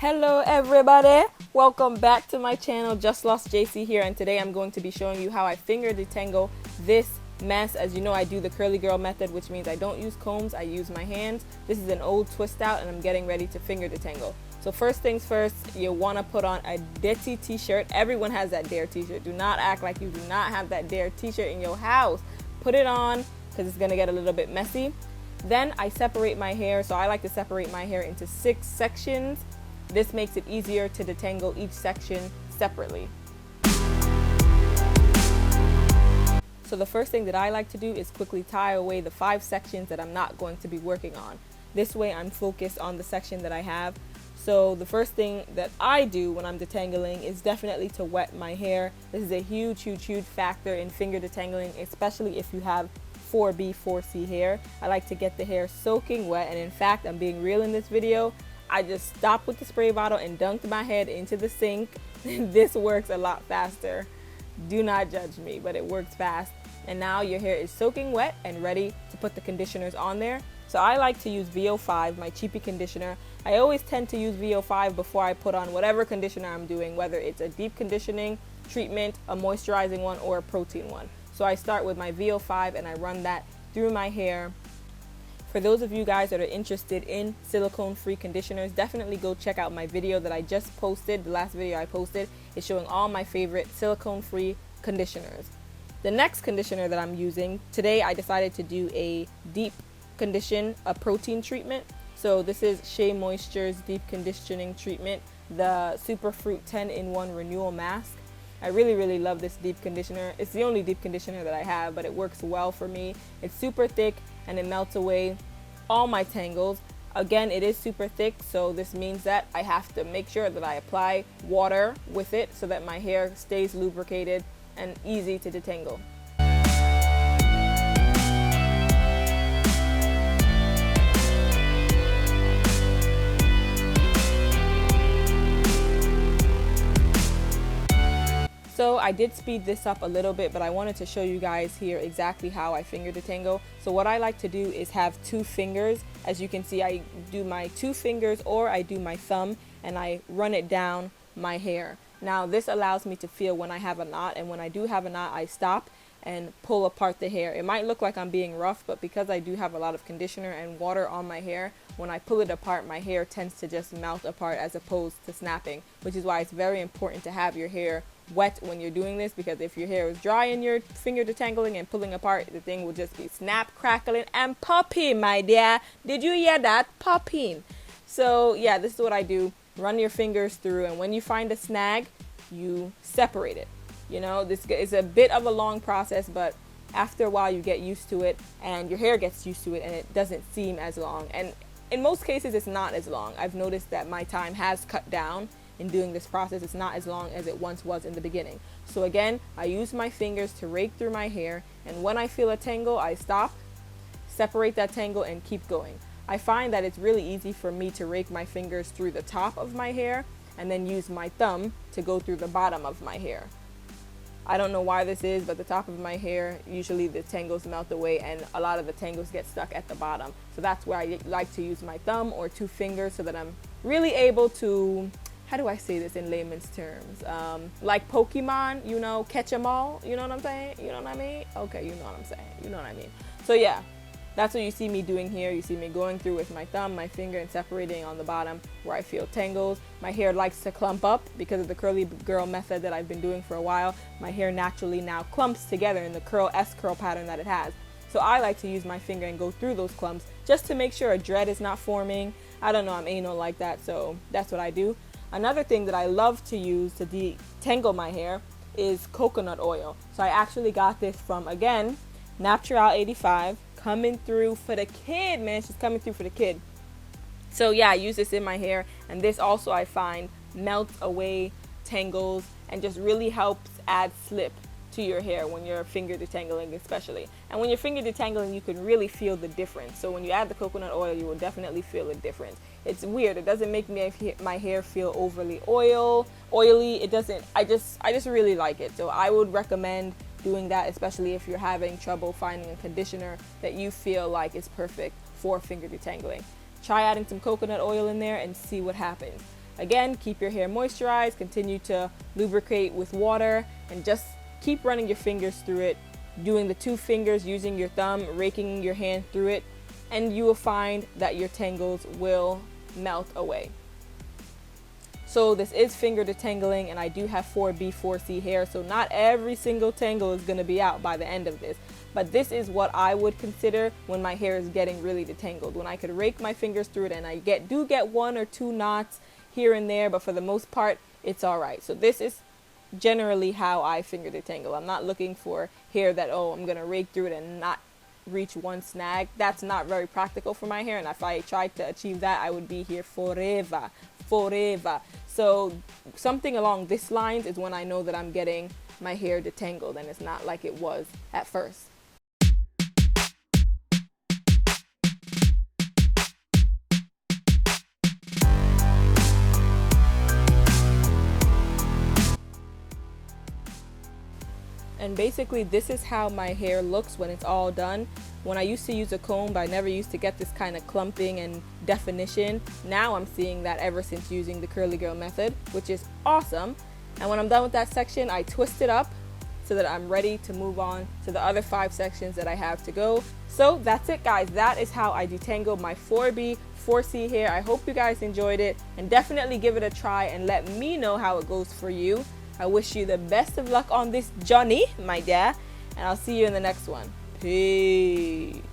Hello everybody, welcome back to my channel. JustLostJC here, and today I'm going to be showing you how I finger detangle this mess. As you know, I do the curly girl method, which means I don't use combs, I use my hands. This is an old twist out and I'm getting ready to finger detangle. So first things first, you want to put on a dirty t-shirt. Everyone has that Dare t-shirt. Do not act like you do not have that Dare t-shirt in your house. Put it on because it's going to get a little bit messy. Then I separate my hair. So I like to separate my hair into 6 sections. This makes it easier to detangle each section separately. So the first thing that I like to do is quickly tie away the 5 sections that I'm not going to be working on. This way I'm focused on the section that I have. So the first thing that I do when I'm detangling is definitely to wet my hair. This is a huge factor in finger detangling, especially if you have 4B, 4C hair. I like to get the hair soaking wet, and in fact, I'm being real in this video. I just stopped with the spray bottle and dunked my head into the sink. This works a lot faster. Do not judge me, but it works fast. And now your hair is soaking wet and ready to put the conditioners on there. So I like to use VO5, my cheapy conditioner. I always tend to use VO5 before I put on whatever conditioner I'm doing, whether it's a deep conditioning treatment, a moisturizing one, or a protein one. So I start with my VO5 and I run that through my hair. For those of you guys that are interested in silicone-free conditioners, definitely go check out my video that I just posted. The last video I posted is showing all my favorite silicone-free conditioners. The next conditioner that I'm using, today I decided to do a deep condition, a protein treatment. So this is SheaMoisture's deep conditioning treatment, the Superfruit 10-in-1 Renewal Mask. I really love this deep conditioner. It's the only deep conditioner that I have, but it works well for me. It's super thick and it melts away all my tangles. Again, it is super thick, so this means that I have to make sure that I apply water with it so that my hair stays lubricated and easy to detangle. So I did speed this up a little bit, but I wanted to show you guys here exactly how I finger detangle. So what I like to do is have 2 fingers. As you can see, I do my 2 fingers or I do my thumb and I run it down my hair. Now this allows me to feel when I have a knot, and when I do have a knot, I stop and pull apart the hair. It might look like I'm being rough, but because I do have a lot of conditioner and water on my hair, when I pull it apart, my hair tends to just melt apart as opposed to snapping, which is why it's very important to have your hair wet when you're doing this, because if your hair is dry and you're finger detangling and pulling apart, the thing will just be snap, crackling, and popping, my dear. Did you hear that? Popping. So yeah, this is what I do. Run your fingers through, and when you find a snag, you separate it. You know, this is a bit of a long process, but after a while you get used to it and your hair gets used to it, and it doesn't seem as long. And in most cases it's not as long. I've noticed that my time has cut down in doing this process. It's not as long as it once was in the beginning. So again, I use my fingers to rake through my hair, and when I feel a tangle, I stop, separate that tangle, and keep going. I find that it's really easy for me to rake my fingers through the top of my hair and then use my thumb to go through the bottom of my hair. I don't know why this is, but the top of my hair, usually the tangles melt away and a lot of the tangles get stuck at the bottom. So that's where I like to use my thumb or 2 fingers so that I'm really able to, how do I say this in layman's terms? Like Pokemon, you know, catch 'em all, you know what I'm saying? You know what I mean? Okay, you know what I'm saying, you know what I mean. So yeah, that's what you see me doing here. You see me going through with my thumb, my finger, and separating on the bottom where I feel tangles. My hair likes to clump up because of the curly girl method that I've been doing for a while. My hair naturally now clumps together in the S-curl pattern that it has. So I like to use my finger and go through those clumps just to make sure a dread is not forming. I don't know, I'm anal like that, so that's what I do. Another thing that I love to use to detangle my hair is coconut oil. So I actually got this from, again, Natural 85. Coming through for the kid, man. She's coming through for the kid. So yeah, I use this in my hair, and this also I find melts away tangles and just really helps add slip to your hair when you're finger detangling especially. And when you're finger detangling, you can really feel the difference. So when you add the coconut oil, you will definitely feel a difference. It's weird. It doesn't make my hair feel overly oily. It doesn't. I just really like it. So I would recommend doing that, especially if you're having trouble finding a conditioner that you feel like is perfect for finger detangling. Try adding some coconut oil in there and see what happens. again, keep your hair moisturized, continue to lubricate with water, and just keep running your fingers through it, doing the 2 fingers, using your thumb, raking your hand through it, and you will find that your tangles will melt away. So this is finger detangling, and I do have 4B, 4C hair, so not every single tangle is going to be out by the end of this. But this is what I would consider when my hair is getting really detangled, when I could rake my fingers through it and I do get 1 or 2 knots here and there, but for the most part, it's all right. So this is generally how I finger detangle. I'm not looking for hair that, oh, I'm going to rake through it and not reach 1 snag. That's not very practical for my hair, and if I tried to achieve that, I would be here forever. So something along this lines is when I know that I'm getting my hair detangled and it's not like it was at first. And basically this is how my hair looks when it's all done. When I used to use a comb, but I never used to get this kind of clumping and definition. Now I'm seeing that ever since using the curly girl method, which is awesome. And when I'm done with that section, I twist it up so that I'm ready to move on to the other 5 sections that I have to go. So that's it, guys. That is how I detangle my 4B, 4C hair. I hope you guys enjoyed it, and definitely give it a try and let me know how it goes for you. I wish you the best of luck on this journey, my dear, and I'll see you in the next one. Peace.